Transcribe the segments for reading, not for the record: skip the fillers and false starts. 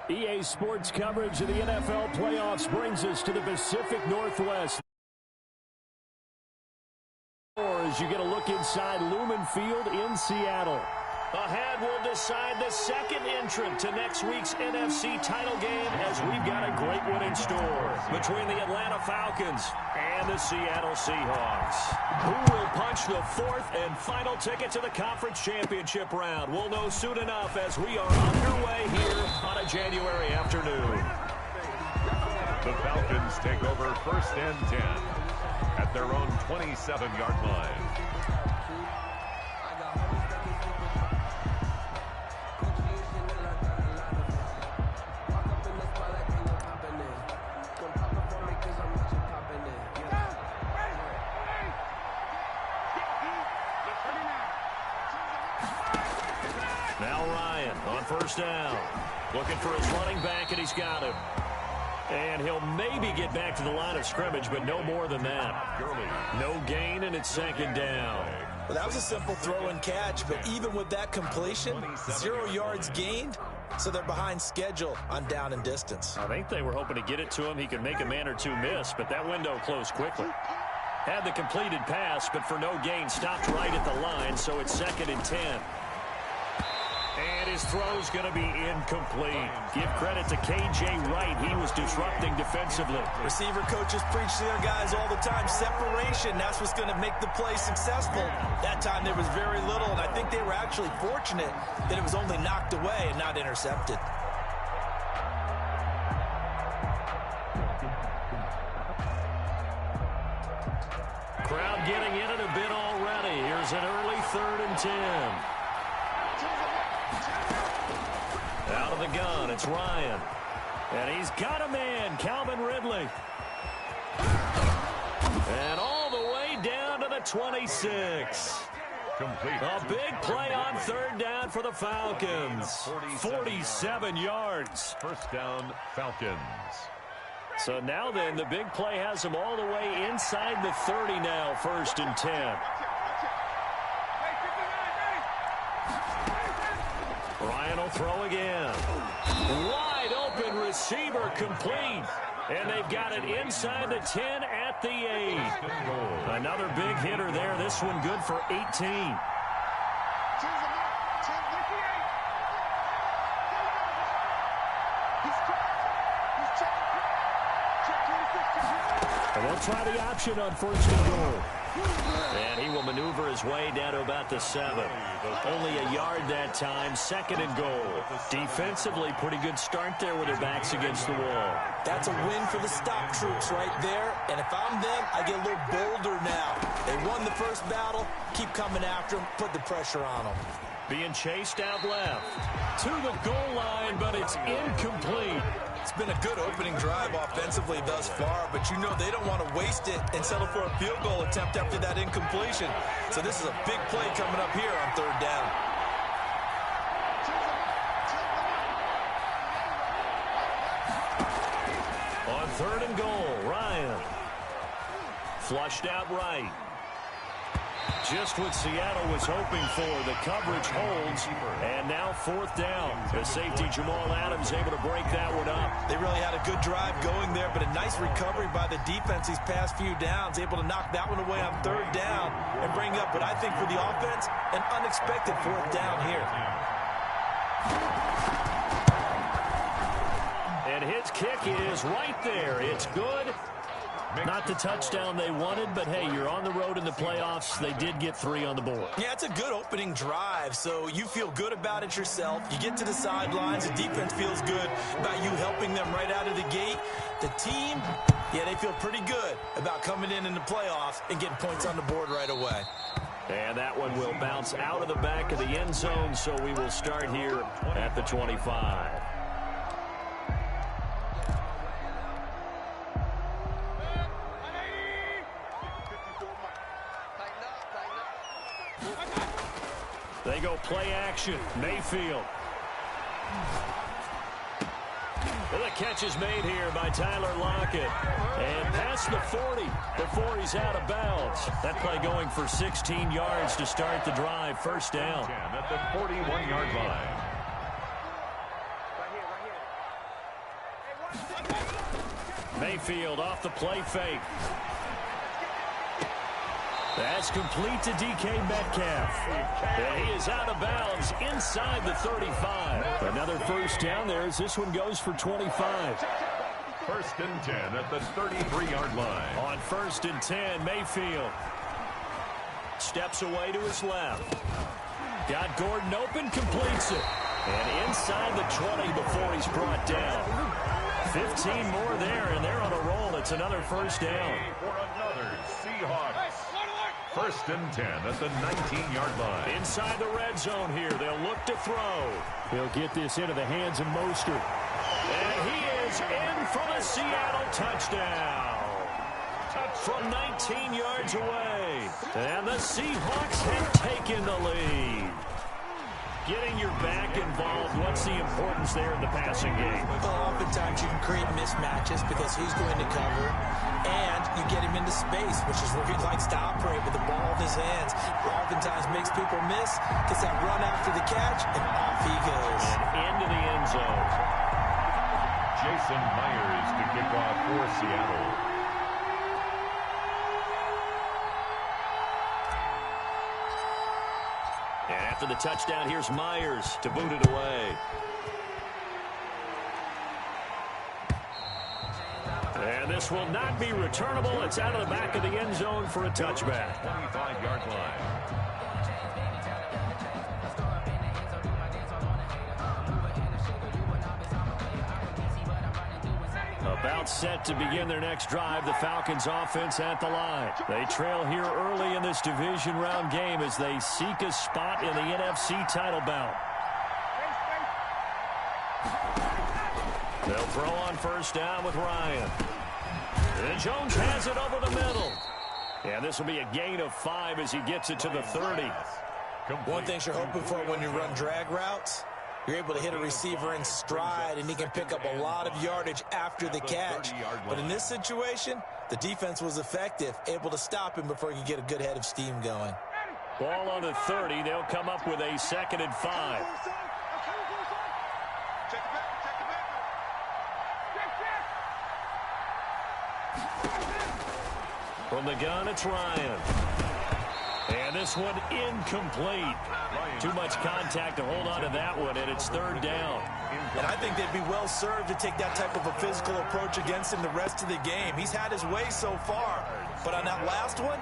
EA Sports coverage of the NFL playoffs brings us to the Pacific Northwest. As you get a look inside Lumen Field in Seattle. Ahead, we'll decide the second entrant to next week's NFC title game as we've got a great one in store between the Atlanta Falcons and the Seattle Seahawks. Who will punch the fourth and final ticket to the conference championship round? We'll know soon enough as we are underway here on a January afternoon. The Falcons take over first and 10 at their own 27-yard line. First down. Looking for his running back, and he's got him. And he'll maybe get back to the line of scrimmage, but no more than that. No gain, and it's second down. Well, that was a simple throw and catch, but even with that completion, 0 yards gained, so they're behind schedule on down and distance. I think they were hoping to get it to him. He could make a man or two miss, but that window closed quickly. Had the completed pass, but for no gain, stopped right at the line, so it's second and 10. And his throw's going to be incomplete. Give credit to K.J. Wright. He was disrupting defensively. Receiver coaches preach to their guys all the time. Separation, that's what's going to make the play successful. That time there was very little, and I think they were actually fortunate that it was only knocked away and not intercepted. Crowd getting in it a bit already. Here's an early 3rd and 10. Out of the gun, it's Ryan. And he's got a man, Calvin Ridley. And all the way down to the 26. Complete. A big play on 3rd down for the Falcons. 47 yards. First down, Falcons. So now then, the big play has them all the way inside the 30 now, 1st and 10. Ryan will throw again. Wide open receiver complete. And they've got it inside the 10 at the 8. Another big hitter there. This one good for 18. And they'll try the option on 1st and goal. And he will maneuver his way down to about the 7. Only a yard that time, 2nd and goal. Defensively, pretty good start there with their backs against the wall. That's a win for the stop troops right there. And if I'm them, I get a little bolder now. They won the first battle. Keep coming after them. Put the pressure on them. Being chased out left. To the goal line, but it's incomplete. It's been a good opening drive offensively thus far, but you know they don't want to waste it and settle for a field goal attempt after that incompletion. So this is a big play coming up here on 3rd down. On 3rd and goal, Ryan. Flushed out right. Just what Seattle was hoping for. The coverage holds, and now 4th down. The safety Jamal Adams able to break that one up. They really had a good drive going there, but a nice recovery by the defense these past few downs, able to knock that one away on 3rd down and bring up what I think for the offense, an unexpected 4th down here. And his kick is right there. It's good. Not the touchdown they wanted, but hey, you're on the road in the playoffs. They did get 3 on the board. Yeah, it's a good opening drive, so you feel good about it yourself. You get to the sidelines, the defense feels good about you helping them right out of the gate. The team, yeah, they feel pretty good about coming in the playoffs and getting points on the board right away. And that one will bounce out of the back of the end zone, so we will start here at the 25. They go play action. Mayfield. Well, the catch is made here by Tyler Lockett. And past the 40 before he's out of bounds. That play going for 16 yards to start the drive. 1st down. At the 41-yard line. Mayfield off the play fake. That's complete to DK Metcalf. And he is out of bounds inside the 35. Another first down there as this one goes for 25. First and 10 at the 33-yard line. On first and 10, Mayfield steps away to his left. Got Gordon open, completes it. And inside the 20 before he's brought down. 15 more there, and they're on a roll. It's another first down. For another Seahawks. First and 10 at the 19-yard line. Inside the red zone here. They'll look to throw. He'll get this into the hands of Mostert. And he is in for the Seattle touchdown. From 19 yards away. And the Seahawks have taken the lead. Getting your back involved, what's the importance there in the passing game? Well, oftentimes you can create mismatches because who's going to cover, and you get him into space, which is where he likes to operate with the ball in his hands. Oftentimes makes people miss, gets that run after the catch, and off he goes. And into the end zone. Jason Myers to kick off for Seattle. And after the touchdown, here's Myers to boot it away. And this will not be returnable. It's out of the back of the end zone for a touchback. 25-yard line. About set to begin their next drive, the Falcons offense at the line. They trail here early in this division round game as they seek a spot in the NFC title bout. They'll throw on first down with Ryan. And Jones has it over the middle. And this will be a gain of 5 as he gets it to the 30. One thing you're hoping for when you run drag routes, you're able to hit a receiver in stride, and he can pick up a lot of yardage after the catch. But in this situation, the defense was effective, able to stop him before he could get a good head of steam going. Ball on the 30. They'll come up with a 2nd and 5. From the gun, it's Ryan. And this one incomplete. Too much contact to hold on to that one, and it's 3rd down. And I think they'd be well served to take that type of a physical approach against him the rest of the game. He's had his way so far, but on that last one,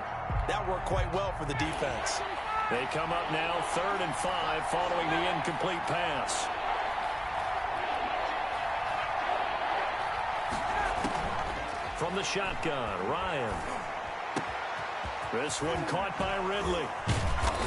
that worked quite well for the defense. They come up now 3rd and 5 following the incomplete pass. From the shotgun, Ryan. This one caught by Ridley.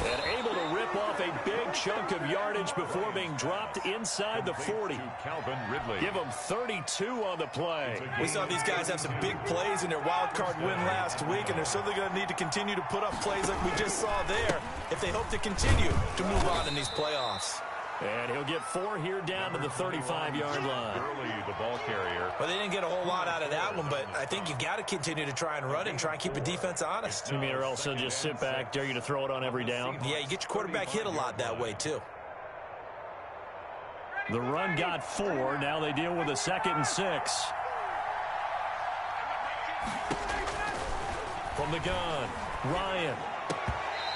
And able to rip off a big chunk of yardage before being dropped inside the 40. Calvin Ridley. Give them 32 on the play. We saw these guys have some big plays in their wild card win last week, and they're certainly going to need to continue to put up plays like we just saw there if they hope to continue to move on in these playoffs. And he'll get 4 here down to the 35-yard line. Early, the ball carrier. Well, they didn't get a whole lot out of that one, but I think you got to continue to try and run and try and keep the defense honest. You mean or else they'll just sit back, dare you to throw it on every down? Yeah, you get your quarterback hit a lot that way, too. The run got 4. Now they deal with a 2nd and 6. From the gun, Ryan.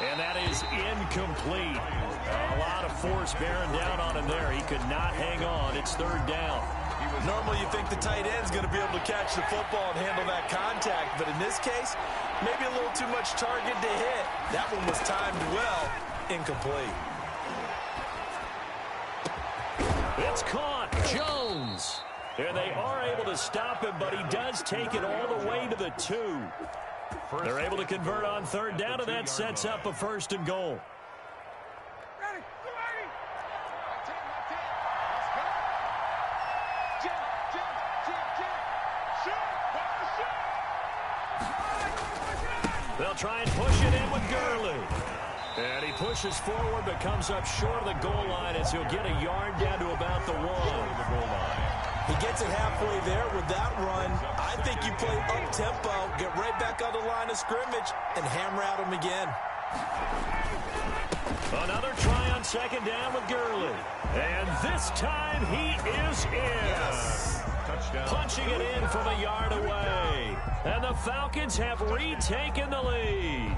And that is incomplete. A lot of force bearing down on him there. He could not hang on. It's 3rd down. Normally you think the tight end's going to be able to catch the football and handle that contact, but in this case, maybe a little too much target to hit. That one was timed well, incomplete. It's caught. Jones. And they are able to stop him, but he does take it all the way to the 2. They're able to convert on 3rd down, and that sets up a 1st and goal. They'll try and push it in with Gurley. And he pushes forward but comes up short of the goal line as he'll get a yard down to about the 1. He gets it halfway there with that run. I think you play up-tempo, get right back on the line of scrimmage, and hammer at him again. Another try on 2nd down with Gurley. And this time he is in. Yes. touchdown. Punching it in from a yard away. And the Falcons have retaken the lead.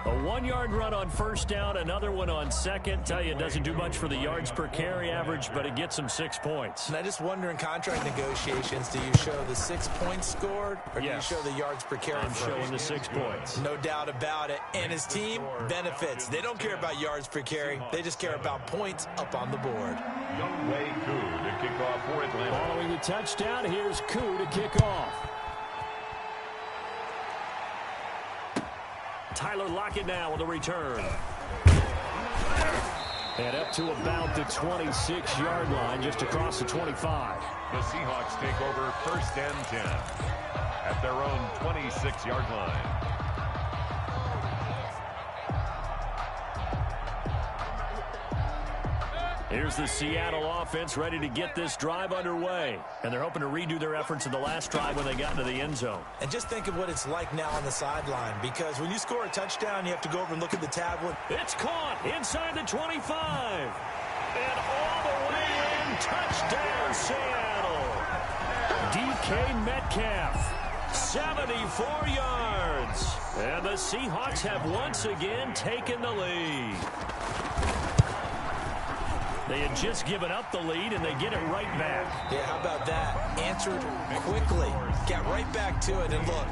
A 1-yard run on first down, another one on second. Tell you, it doesn't do much for the yards per carry average, but it gets them 6 points. And I just wonder in contract negotiations, do you show the 6 points scored or do you show the yards per carry? I'm showing the 6 points. No doubt about it. And his team benefits. They don't care about yards per carry. They just care about points up on the board. Younghoe Koo to kick off for Atlanta. Following the touchdown, here's Koo to kick off. Tyler Lockett now with a return. And up to about the 26-yard line, just across the 25. The Seahawks take over first and 10 at their own 26-yard line. Here's the Seattle offense ready to get this drive underway. And they're hoping to redo their efforts in the last drive when they got into the end zone. And just think of what it's like now on the sideline, because when you score a touchdown, you have to go over and look at the tablet. It's caught inside the 25. And all the way in, touchdown Seattle. DK Metcalf, 74 yards. And the Seahawks have once again taken the lead. They had just given up the lead, and they get it right back. Yeah, how about that? Answered quickly. Got right back to it. And look,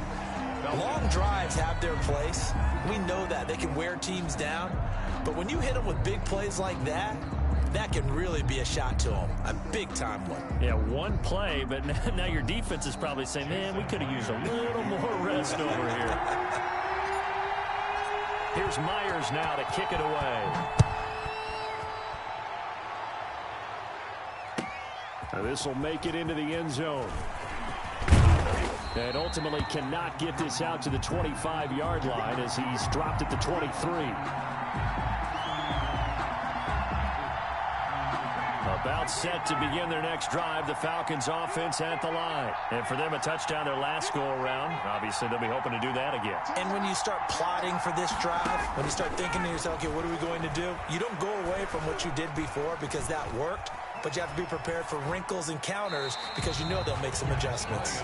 long drives have their place. We know that. They can wear teams down. But when you hit them with big plays like that, that can really be a shot to them. A big-time one. Yeah, one play, but now your defense is probably saying, man, we could have used a little more rest over here. Here's Myers now to kick it away. This will make it into the end zone. And ultimately cannot get this out to the 25-yard line as he's dropped at the 23. About set to begin their next drive. The Falcons offense at the line. And for them, a touchdown their last go-around. Obviously, they'll be hoping to do that again. And when you start plotting for this drive, when you start thinking to yourself, okay, what are we going to do? You don't go away from what you did before because that worked. But you have to be prepared for wrinkles and counters because you know they'll make some adjustments.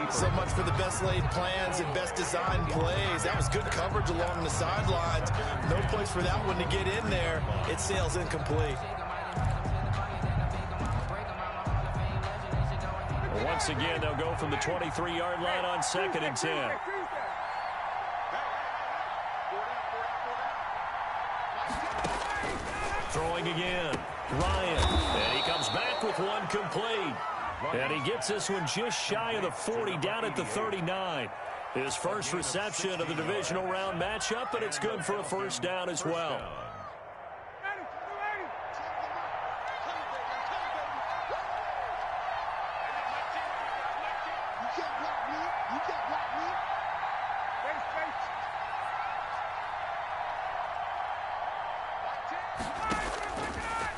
So much for the best laid plans and best designed plays. That was good coverage along the sidelines. No place for that one to get in there. It sails incomplete. Once again, they'll go from the 23-yard line on second and 10. Throwing again. Ryan. And he comes back with one complete. And he gets this one just shy of the 40, down at the 39. His first reception of the divisional round matchup, but it's good for a first down as well.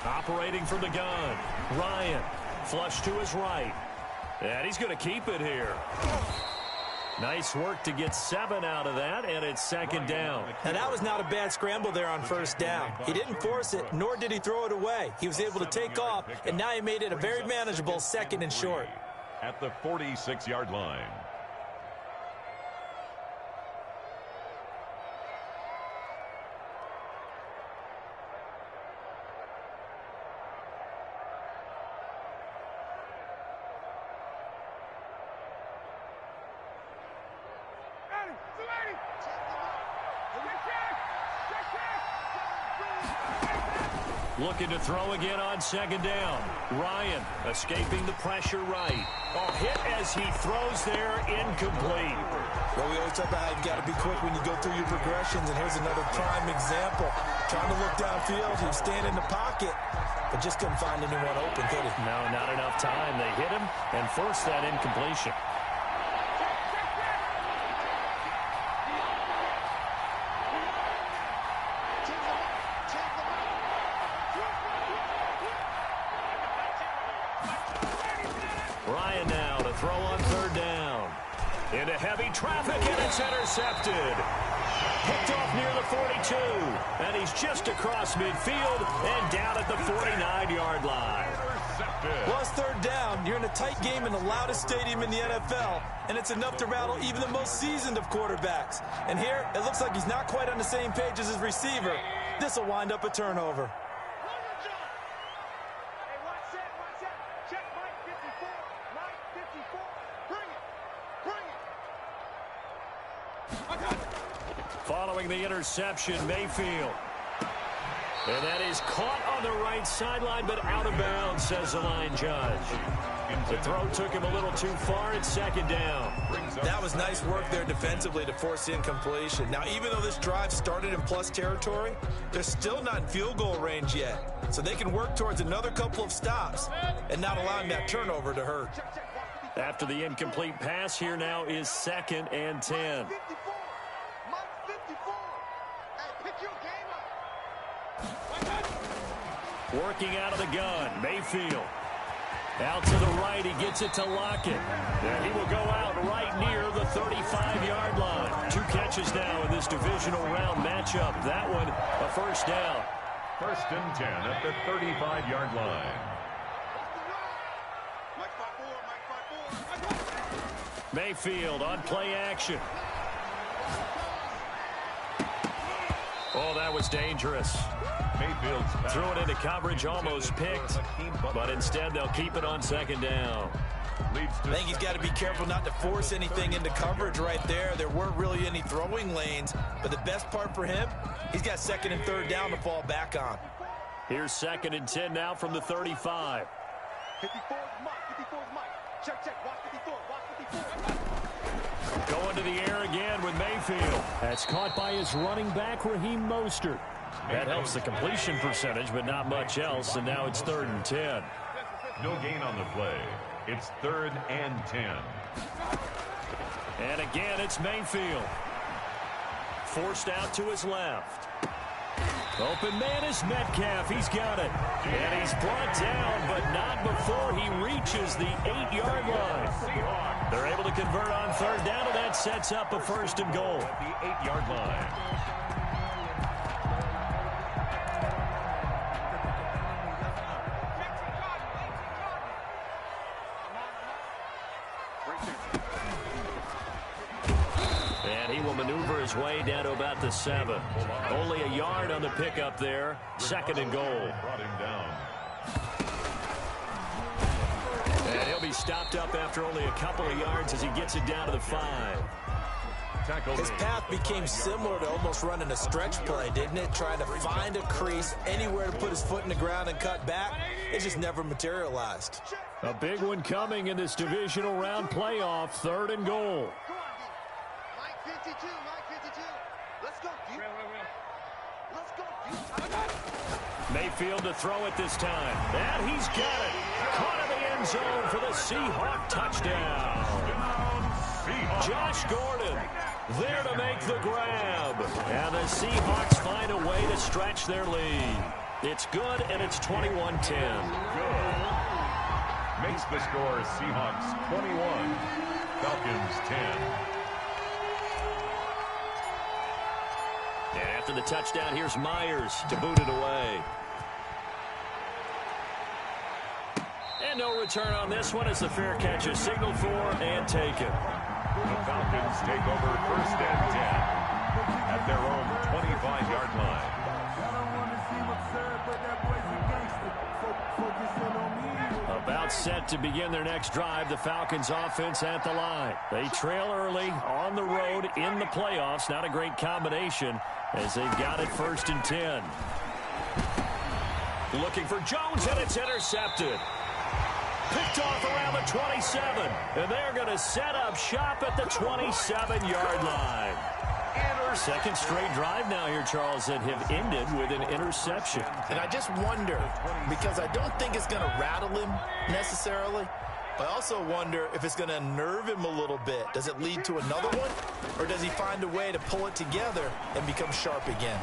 Operating from the gun, Ryan, flush to his right, and he's going to keep it here. Nice work to get 7 out of that, and it's second down. And that was not a bad scramble there on first down. He didn't force it, nor did he throw it away. He was able to take off, and now he made it a very manageable second and short. At the 46-yard line. Looking to throw again on second down. Ryan escaping the pressure right. Oh, hit as he throws there, incomplete. Well, we always talk about how you've got to be quick when you go through your progressions, and here's another prime example. Trying to look downfield, he was standing in the pocket, but just couldn't find anyone open, could he? No, not enough time. They hit him and forced that incompletion. Ryan now to throw on third down. Into heavy traffic, and it's intercepted. Picked off near the 42, and he's just across midfield and down at the 49-yard line. intercepted. Well, it's third down. You're in a tight game in the loudest stadium in the NFL, and it's enough to rattle even the most seasoned of quarterbacks. And here, it looks like he's not quite on the same page as his receiver. This will wind up a turnover. Following the interception, Mayfield. And that is caught on the right sideline, but out of bounds, says the line judge. The throw took him a little too far. It's second down. That was nice work there defensively to force incompletion. Now, even though this drive started in plus territory, they're still not in field goal range yet. So they can work towards another couple of stops and not allowing that turnover to hurt. After the incomplete pass, here now is 2nd and 10. Working out of the gun, Mayfield. Out to the right, he gets it to Lockett. And he will go out right near the 35-yard line. 2 catches now in this divisional round matchup. That one, a first down. 1st and 10 at the 35-yard line. Mayfield on play action. Oh, that was dangerous. Threw it into coverage, almost picked, but instead they'll keep it on 2nd down. I think he's got to be careful not to force anything into coverage right there. There weren't really any throwing lanes, but the best part for him, he's got 2nd and 3rd down to fall back on. Here's 2nd and 10 now from the 35. 54 is Mike. 54 is Mike. Check. Watch 54. Watch 54. Going to the air again with Mayfield. That's caught by his running back, Raheem Mostert. That helps the completion percentage, but not much else, and now it's 3rd and 10. No gain on the play. It's 3rd and 10. And again, it's Mayfield. Forced out to his left. Open man is Metcalf. He's got it. And he's brought down, but not before he reaches the 8-yard line. They're able to convert on 3rd down, and that sets up a 1st and goal. At the 8-yard line. And he will maneuver his way down to about the 7. Only a yard on the pickup there. 2nd and goal. Brought him down. And he'll be stopped up after only a couple of yards as he gets it down to the 5. His path became similar to almost running a stretch play, didn't it? Trying to find a crease, anywhere to put his foot in the ground and cut back. It just never materialized. A big one coming in this divisional round playoff. 3rd and goal. Mike 52. Let's go, dude. Let's go, dude. Mayfield to throw it this time. And he's got it. Caught in the end zone for the Seahawk touchdown. Josh Gordon there to make the grab. And the Seahawks find a way to stretch their lead. It's good, and it's 21-10. Good. Makes the score Seahawks 21, Falcons 10. And after the touchdown, here's Myers to boot it away. And no return on this one as the fair catch is signaled for and taken. The Falcons take over 1st and 10 at their own 25-yard line. About set to begin their next drive, the Falcons offense at the line. They trail early on the road in the playoffs. Not a great combination as they've got it 1st and 10. Looking for Jones, and it's intercepted. Picked off around the 27, and they're going to set up shop at the 27-yard line. Second straight drive now here, Charles, that have ended with an interception. And I just wonder, because I don't think it's going to rattle him necessarily, I also wonder if it's going to unnerve him a little bit. Does it lead to another one, or does he find a way to pull it together and become sharp again?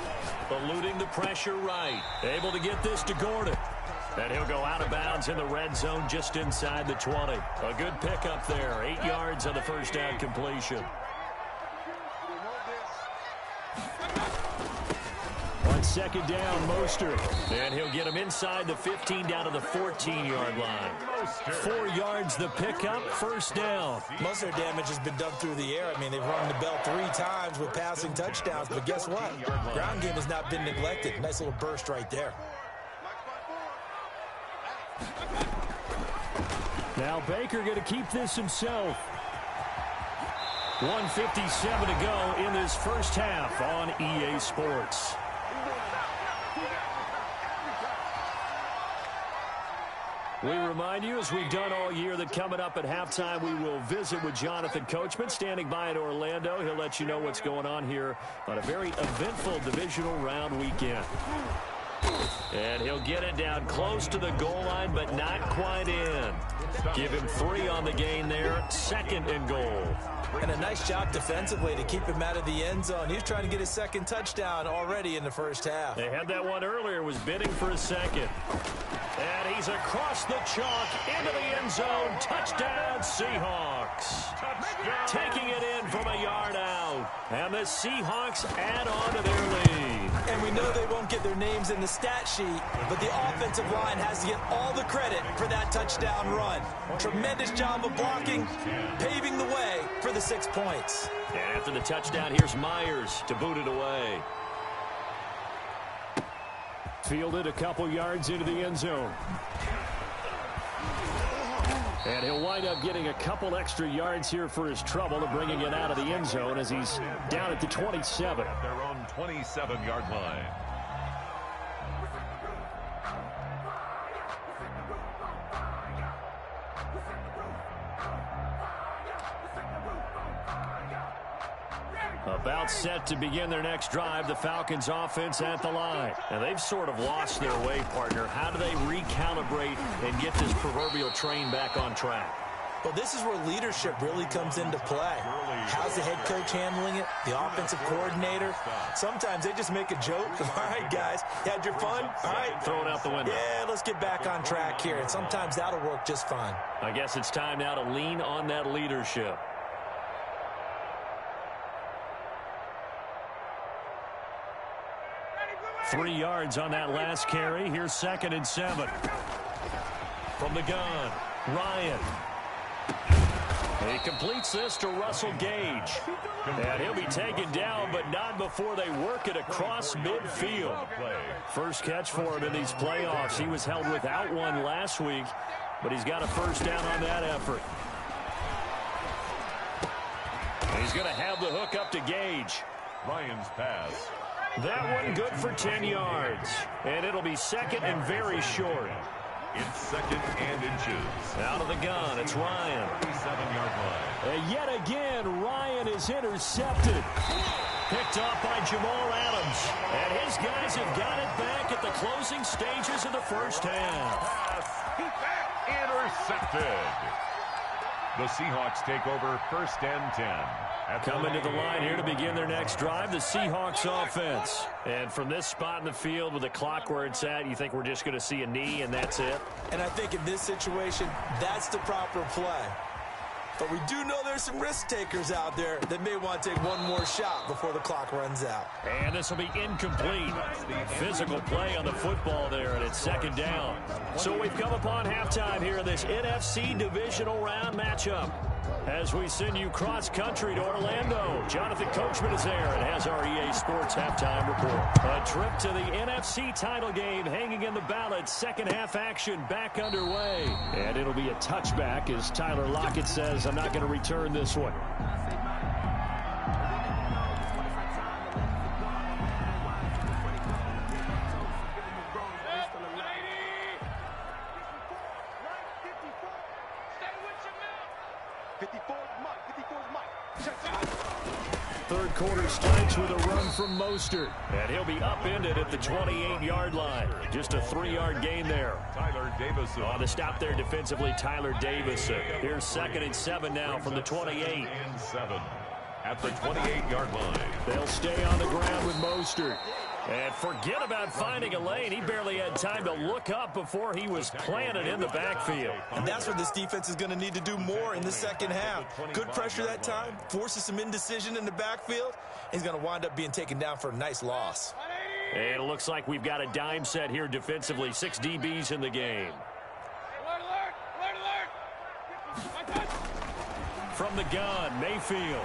Eluding the pressure right. Able to get this to Gordon. And he'll go out of bounds in the red zone just inside the 20. A good pickup there. 8 yards on the first down completion. On second down, Mostert. And he'll get him inside the 15 down to the 14-yard line. 4 yards the pickup, first down. Most of their damage has been done through the air. I mean, they've rung the bell 3 times with passing touchdowns, but guess what? Ground game has not been neglected. Nice little burst right there. Now Baker going to keep this himself. 1:57 to go in this first half on EA Sports. We remind you, as we've done all year, that coming up at halftime, we will visit with Jonathan Coachman, standing by in Orlando. He'll let you know what's going on here on a very eventful divisional round weekend. And he'll get it down close to the goal line, but not quite in. Give him 3 on the gain there, second and goal. And a nice job defensively to keep him out of the end zone. He's trying to get his second touchdown already in the first half. They had that one earlier, was bidding for a second. And he's across the chalk into the end zone. Touchdown, Seahawks. Touchdown. Taking it in from a yard out. And the Seahawks add on to their lead. And we know they won't get their names in the stat sheet, but the offensive line has to get all the credit for that touchdown run. Tremendous job of blocking, paving the way for the 6 points. And after the touchdown, here's Myers to boot it away. Fielded a couple yards into the end zone. And he'll wind up getting a couple extra yards here for his trouble of bringing it out of the end zone as he's down at the 27. At their own 27-yard line. About set to begin their next drive, the Falcons offense at the line. And they've sort of lost their way, partner. How do they recalibrate and get this proverbial train back on track? Well, this is where leadership really comes into play. How's the head coach handling it? The offensive coordinator? Sometimes they just make a joke. All right, guys, you had your fun? All right. Throw it out the window. Yeah, let's get back on track here. And sometimes that'll work just fine. I guess it's time now to lean on that leadership. Three yards on that last carry. Here's 2nd and 7. From the gun, Ryan. He completes this to Russell Gage. And he'll be taken down, but not before they work it across midfield. First catch for him in these playoffs. He was held without one last week, but he's got a first down on that effort. And he's going to have the hook up to Gage. Ryan's pass. That one good for 10 yards. And it'll be 2nd and very short. It's 2nd and inches. Out of the gun, it's Ryan. 37-yard line. And yet again, Ryan is intercepted. Picked off by Jamal Adams. And his guys have got it back at the closing stages of the first half. Intercepted. The Seahawks take over 1st and 10. Coming to the line here to begin their next drive, the Seahawks offense. And from this spot in the field with the clock where it's at, you think we're just going to see a knee and that's it? And I think in this situation, that's the proper play. But we do know there's some risk takers out there that may want to take one more shot before the clock runs out. And this will be incomplete. Physical play on the football there, and it's 2nd down. So we've come upon halftime here in this NFC divisional round matchup. As we send you cross-country to Orlando, Jonathan Coachman is there and has our EA Sports halftime report. A trip to the NFC title game hanging in the balance. Second half action back underway. And it'll be a touchback as Tyler Lockett says, I'm not going to return this one. Third quarter starts with a run from Mostert. And he'll be upended at the 28-yard line. Just a 3-yard gain there. Tyler Davison. On the stop there defensively, Tyler Davison. Here's 2nd and 7 now from the 28. 2nd and 7 at the 28-yard line. They'll stay on the ground with Mostert. And forget about finding a lane. He barely had time to look up before he was planted in the backfield. And that's where this defense is going to need to do more in the second half. Good pressure that time, forces some indecision in the backfield. He's going to wind up being taken down for a nice loss. And it looks like we've got a dime set here defensively. 6 DBs in the game. From the gun, Mayfield.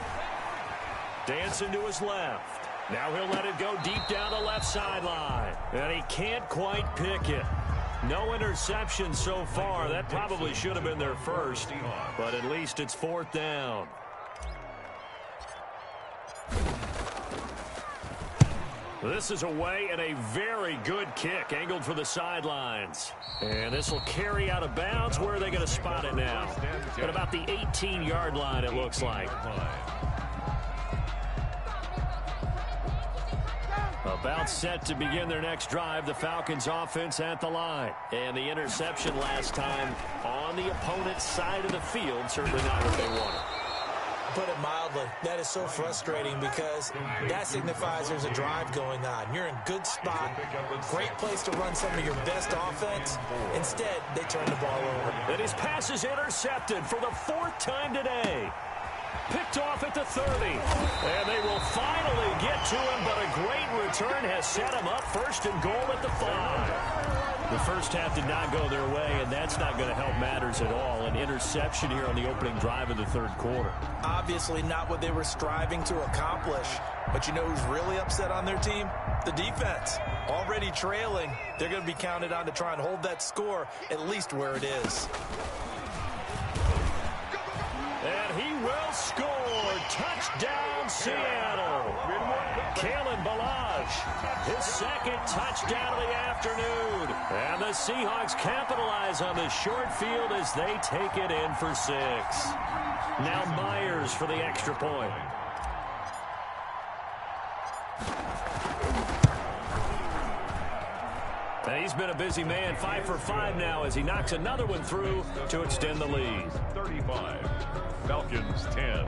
Dancing to his left. Now he'll let it go deep down the left sideline. And he can't quite pick it. No interception so far. That probably should have been their first. But at least it's 4th down. This is away and a very good kick angled for the sidelines. And this will carry out of bounds. Where are they going to spot it now? At about the 18-yard line, it looks like. About set to begin their next drive. The Falcons offense at the line. And the interception last time on the opponent's side of the field. Certainly not what they wanted. Put it mildly, that is so frustrating because that signifies there's a drive going on. You're in good spot, great place to run some of your best offense. Instead, they turn the ball over. And his pass is intercepted for the 4th time today. Picked off at the 30. And they will finally get to him, but a great return has set him up 1st and goal at the 5. The first half did not go their way, and that's not going to help matters at all. An interception here on the opening drive of the 3rd quarter. Obviously not what they were striving to accomplish. But you know who's really upset on their team? The defense. Already trailing. They're going to be counted on to try and hold that score at least where it is. And he will score. Touchdown, Seattle. Kalen Ballage, his 2nd touchdown of the afternoon. And the Seahawks capitalize on the short field as they take it in for 6. Now Myers for the extra point. And he's been a busy man, 5 for 5 now as he knocks another one through to extend the lead. 35, Falcons 10.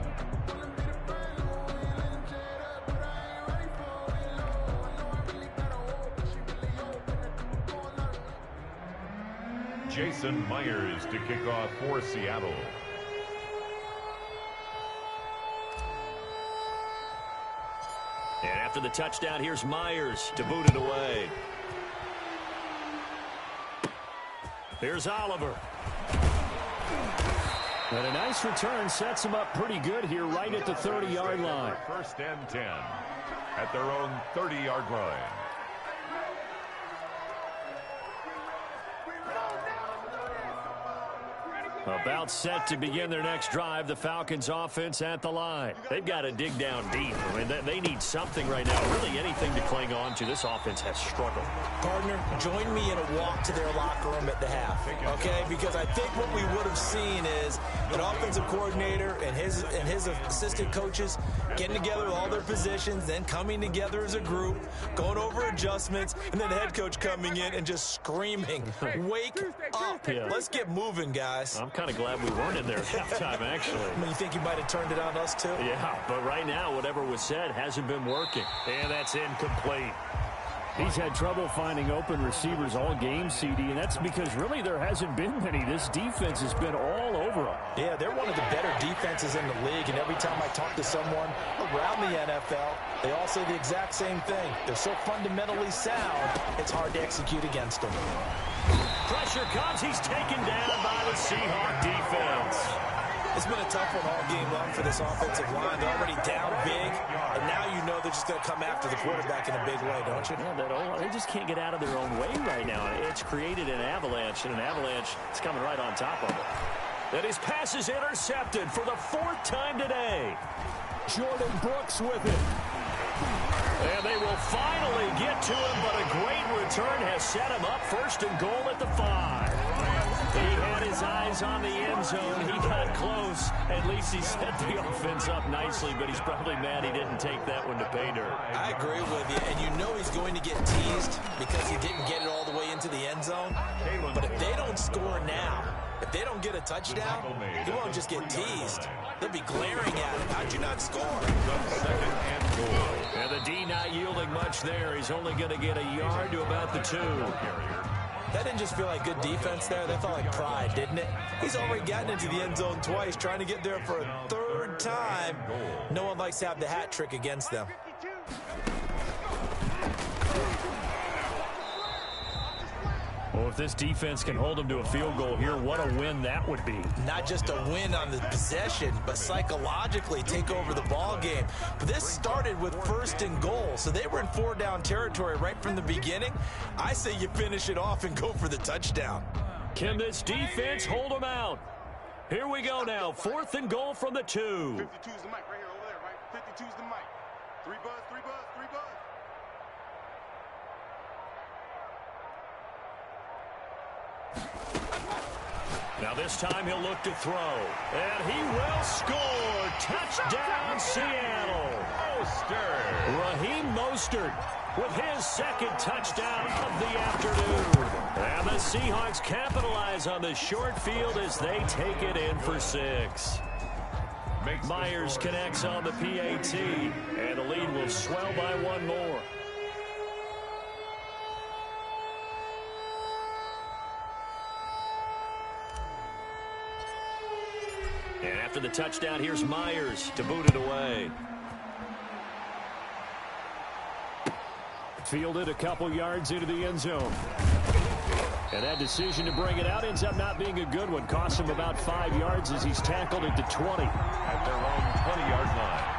Jason Myers to kick off for Seattle. And after the touchdown, here's Myers to boot it away. Here's Oliver. And a nice return sets him up pretty good here right at the 30-yard line. 1st and 10 at their own 30-yard line. About set to begin their next drive. The Falcons offense at the line. They've got to dig down deep. I mean, they need something right now, really anything to cling on to. This offense has struggled. Partner, join me in a walk to their locker room at the half, okay? Because I think what we would have seen is an offensive coordinator and his assistant coaches getting together with all their positions, then coming together as a group, going over adjustments, and then the head coach coming in and just screaming, wake up. Yeah. Let's get moving, guys. I'm kind of glad we weren't in there at halftime, actually. I mean, you think he might have turned it on us, too? Yeah, but right now, whatever was said hasn't been working. And that's incomplete. He's had trouble finding open receivers all game, CD, and that's because really there hasn't been many. This defense has been all over them. Yeah, they're one of the better defenses in the league, and every time I talk to someone around the NFL, they all say the exact same thing. They're so fundamentally sound, it's hard to execute against them. Pressure comes. He's taken down by the Seahawk defense. It's been a tough one all game long for this offensive line. They're already down big, and now you know they're just going to come after the quarterback in a big way, don't you? Yeah, they just can't get out of their own way right now. It's created an avalanche, and an avalanche is coming right on top of it. And his pass is intercepted for the 4th time today. Jordan Brooks with it. And they will finally get to him, but a great return has set him up 1st and goal at the 5. He had his eyes on the end zone. He got close. At least he set the offense up nicely, but he's probably mad he didn't take that one to pay dirt. I agree with you, and you know he's going to get teased because he didn't get it all the way into the end zone. But if they don't score now, if they don't get a touchdown, he won't just get teased. They'll be glaring at him. How'd you not score? 2nd and goal. And the D not yielding much there. He's only going to get a yard to about the 2. That didn't just feel like good defense there. That felt like pride, didn't it? He's already gotten into the end zone twice, trying to get there for a 3rd time. No one likes to have the hat trick against them. Well, if this defense can hold them to a field goal here, what a win that would be. Not just a win on the possession, but psychologically take over the ball game. But this started with 1st and goal, so they were in 4-down territory right from the beginning. I say you finish it off and go for the touchdown. Can this defense hold them out? Here we go now. 4th and goal from the 2. 52's the mic right here over there, right? 52's the mic. 3 buzz, 3 buzz, 3 buzz. Now this time he'll look to throw. And he will score. Touchdown, Seattle. Raheem Mostert with his 2nd touchdown of the afternoon. And the Seahawks capitalize on the short field as they take it in for 6. Myers connects on the PAT, and the lead will swell by 1 more. And after the touchdown, here's Myers to boot it away. Fielded a couple yards into the end zone. And that decision to bring it out ends up not being a good one. Costs him about 5 yards as he's tackled at the 20. At their own 20-yard line.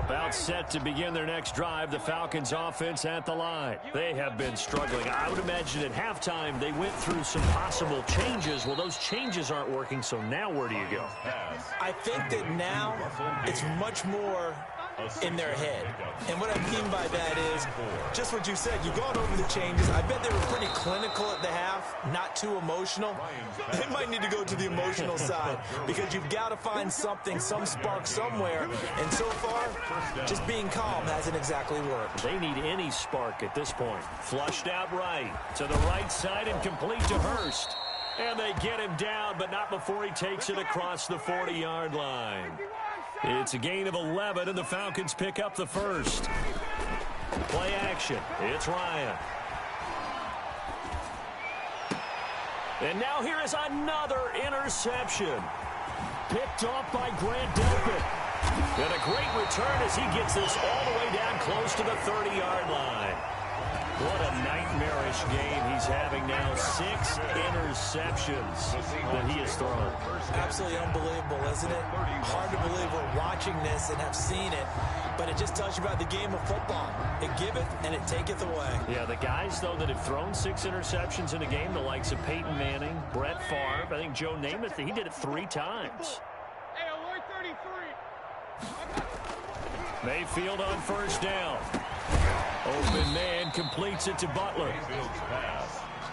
About set to begin their next drive, the Falcons offense at the line. They have been struggling. I would imagine at halftime they went through some possible changes. Well, those changes aren't working, so now where do you go? I think that now it's much more in their head. And what I mean by that is just what you said. You've gone over the changes. I bet they were pretty clinical at the half, not too emotional. They might need to go to the emotional side because you've got to find something, some spark somewhere. And so far, just being calm hasn't exactly worked. They need any spark at this point. Flushed out right to the right side and complete to Hurst. And they get him down, but not before he takes it across the 40-yard line. It's a gain of 11, and the Falcons pick up the 1st. Play action. It's Ryan. And now here is another interception. Picked off by Grant Delpit. And a great return as he gets this all the way down close to the 30-yard line. What a nightmarish game he's having now. 6 interceptions that he has thrown. Absolutely unbelievable, isn't it? Hard to believe we're watching this and have seen it, but it just tells you about the game of football. It giveth and it taketh away. Yeah, the guys, though, that have thrown 6 interceptions in a game, the likes of Peyton Manning, Brett Favre, I think Joe Namath, he did it 3 times. Hey, alert 33. Mayfield on 1st down. Open man completes it to Butler.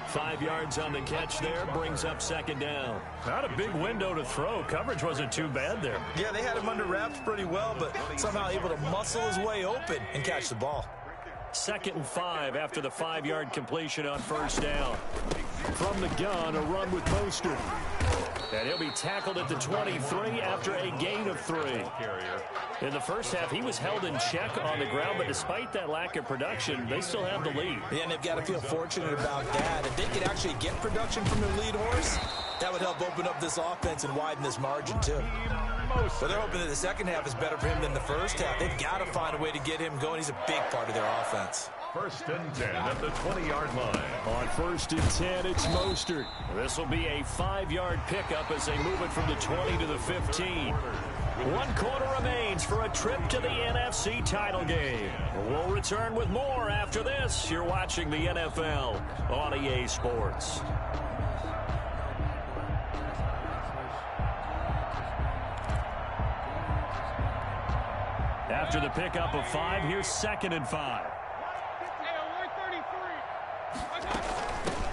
5 yards on the catch there, brings up 2nd down. Not a big window to throw. Coverage wasn't too bad there. Yeah, they had him under wraps pretty well, but somehow able to muscle his way open and catch the ball. 2nd and 5 after the 5-yard completion on 1st down. From the gun, a run with Mostert. And he'll be tackled at the 23 after a gain of 3. In the first half, he was held in check on the ground, but despite that lack of production, they still have the lead. Yeah, and they've got to feel fortunate about that. If they could actually get production from their lead horse, that would help open up this offense and widen this margin, too. But they're hoping that the second half is better for him than the first half. They've got to find a way to get him going. He's a big part of their offense. 1st and 10 at the 20-yard line. On 1st and 10, it's Mostert. This will be a 5-yard pickup as they move it from the 20 to the 15. 1 quarter remains for a trip to the NFC title game. We'll return with more after this. You're watching the NFL on EA Sports. After the pickup of 5, here's 2nd and 5.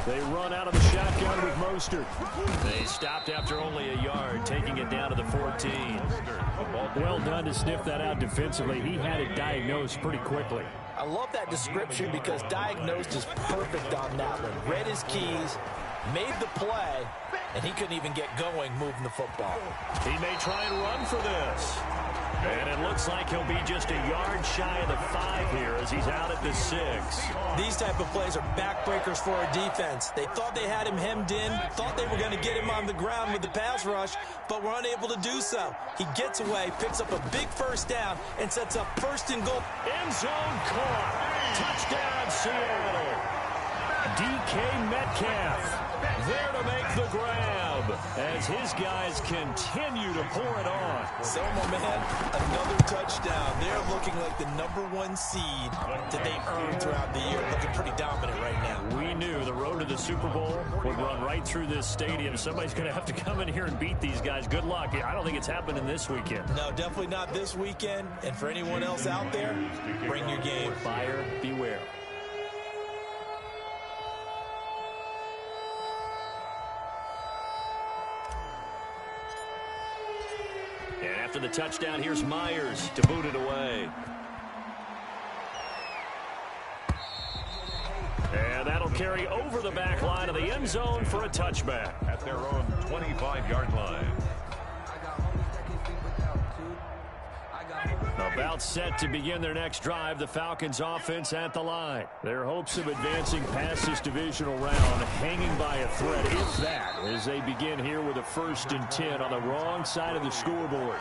They run out of the shotgun with Mostert. They stopped after only a yard, taking it down to the 14. Well done to sniff that out defensively. He had it diagnosed pretty quickly. I love that description because diagnosed is perfect on that one. Read his keys, made the play, and he couldn't even get going moving the football. He may try and run for this. And it looks like he'll be just a yard shy of the 5 here as he's out at the 6. These type of plays are backbreakers for a defense. They thought they had him hemmed in, thought they were going to get him on the ground with the pass rush, but were unable to do so. He gets away, picks up a big first down, and sets up 1st and goal. End zone caught. Touchdown, Seattle. DK Metcalf there to make the grab as his guys continue to pour it on. Selma, man, another touchdown. They're looking like the #1 seed that they earned throughout the year. Looking pretty dominant right now. We knew the road to the Super Bowl would run right through this stadium. Somebody's going to have to come in here and beat these guys. Good luck. I don't think it's happening this weekend. No, definitely not this weekend. And for anyone else out there, bring your game. Buyer beware. And after the touchdown, here's Myers to boot it away. And that'll carry over the back line of the end zone for a touchback. At their own 25-yard line. About set to begin their next drive, the Falcons offense at the line. Their hopes of advancing past this divisional round hanging by a thread, if that, as they begin here with a 1st and 10 on the wrong side of the scoreboard.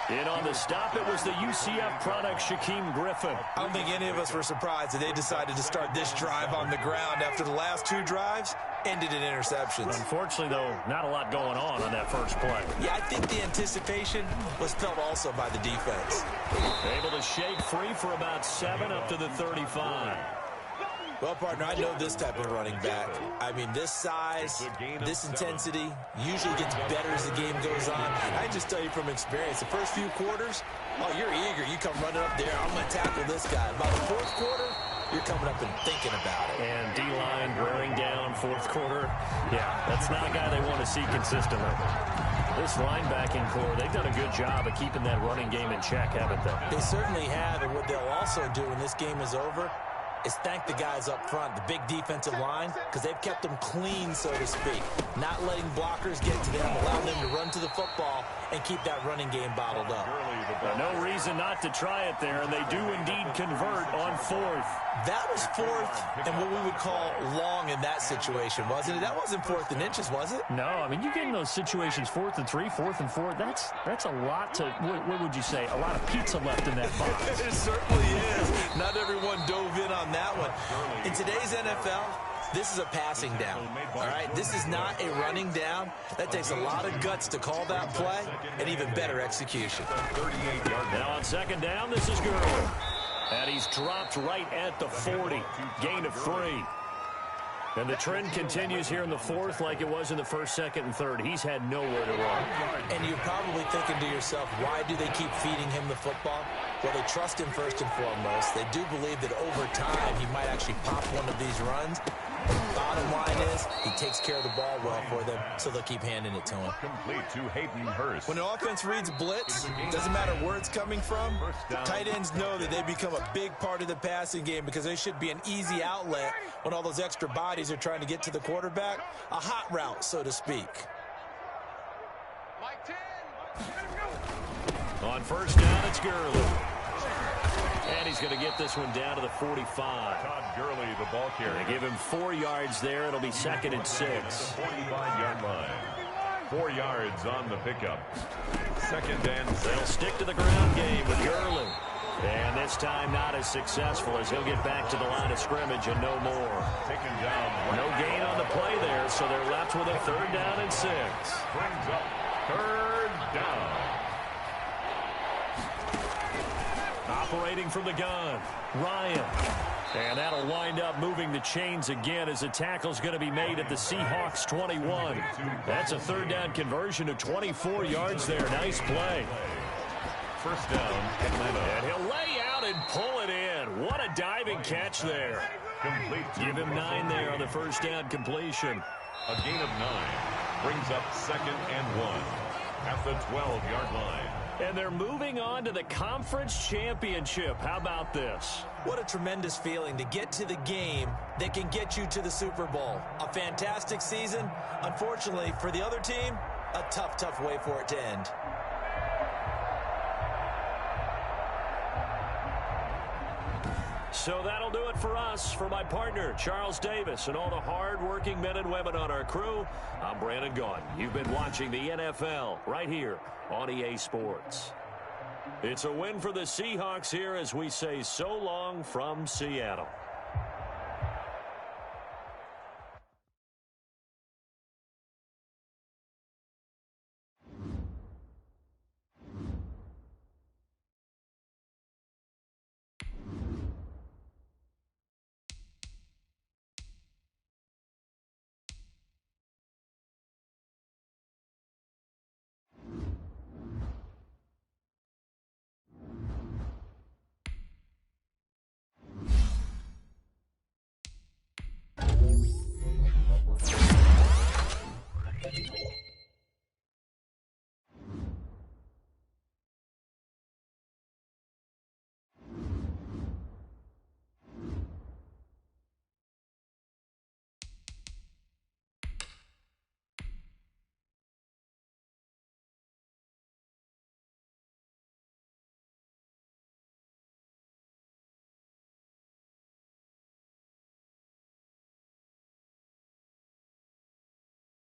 In on the stop, it was the UCF product, Shaquem Griffin. I don't think any of us were surprised that they decided to start this drive on the ground after the last 2 drives ended in interceptions. Unfortunately, though, not a lot going on that first play. Yeah, I think the anticipation was felt also by the defense. Able to shake free for about 7 up to the 35. Well, partner, I know this type of running back. I mean, this size, this intensity usually gets better as the game goes on. I just tell you from experience, the first few quarters, oh, you're eager. You come running up there. I'm going to tackle this guy. By the 4th quarter, you're coming up and thinking about it. And D-line wearing down 4th quarter. Yeah, that's not a guy they want to see consistently. This linebacking core, they've done a good job of keeping that running game in check, haven't they? They certainly have, and what they'll also do when this game is over is thank the guys up front, the big defensive line, because they've kept them clean, so to speak. Not letting blockers get to them, allowing them to run to the football and keep that running game bottled up. No reason not to try it there, and they do indeed convert on 4th. That was 4th and what we would call long in that situation, wasn't it? That wasn't 4th and inches, was it? No, I mean, you get in those situations 4th and 3, 4th and 4. That's a lot to, what would you say, a lot of pizza left in that box. It certainly is. Not everyone dove in on that one. In today's NFL, this is a passing down, all right? This is not a running down. That takes a lot of guts to call that play and even better execution. Now on 2nd down, this is Gurley. And he's dropped right at the 40. Gain of 3. And the trend continues here in the 4th like it was in the 1st, 2nd, and 3rd. He's had nowhere to run. And you're probably thinking to yourself, why do they keep feeding him the football? Well, they trust him first and foremost. They do believe that over time he might actually pop one of these runs. Bottom line is, he takes care of the ball well for them, so they'll keep handing it to him. Complete to Hayden Hurst. When an offense reads blitz, doesn't matter where it's coming from, tight ends know that they become a big part of the passing game because they should be an easy outlet when all those extra bodies are trying to get to the quarterback. A hot route, so to speak. On 1st down, it's Gurley. And he's going to get this one down to the 45. Todd Gurley, the ball carrier. They give him 4 yards there. It'll be 2nd and 6. 45-yard line. 4 yards on the pickup. 2nd and 6. They'll stick to the ground game with Gurley. And this time not as successful as he'll get back to the line of scrimmage and no more. Taken down. No gain on the play there, so they're left with a 3rd down and 6. Brings up 3rd down. Operating from the gun, Ryan. And that'll wind up moving the chains again as the tackle's going to be made at the Seahawks 21. That's a 3rd down conversion of 24 yards there. Nice play. 1st down, Atlanta. And he'll lay out and pull it in. What a diving catch there. Complete. Give him 9 there on the 1st down completion. A gain of 9. Brings up 2nd and 1. At the 12-yard line. And they're moving on to the conference championship. How about this? What a tremendous feeling to get to the game that can get you to the Super Bowl. A fantastic season. Unfortunately, for the other team, a tough, tough way for it to end. So that'll do it for us. For my partner, Charles Davis, and all the hard-working men and women on our crew, I'm Brandon Gaudin. You've been watching the NFL right here on EA Sports. It's a win for the Seahawks here as we say so long from Seattle.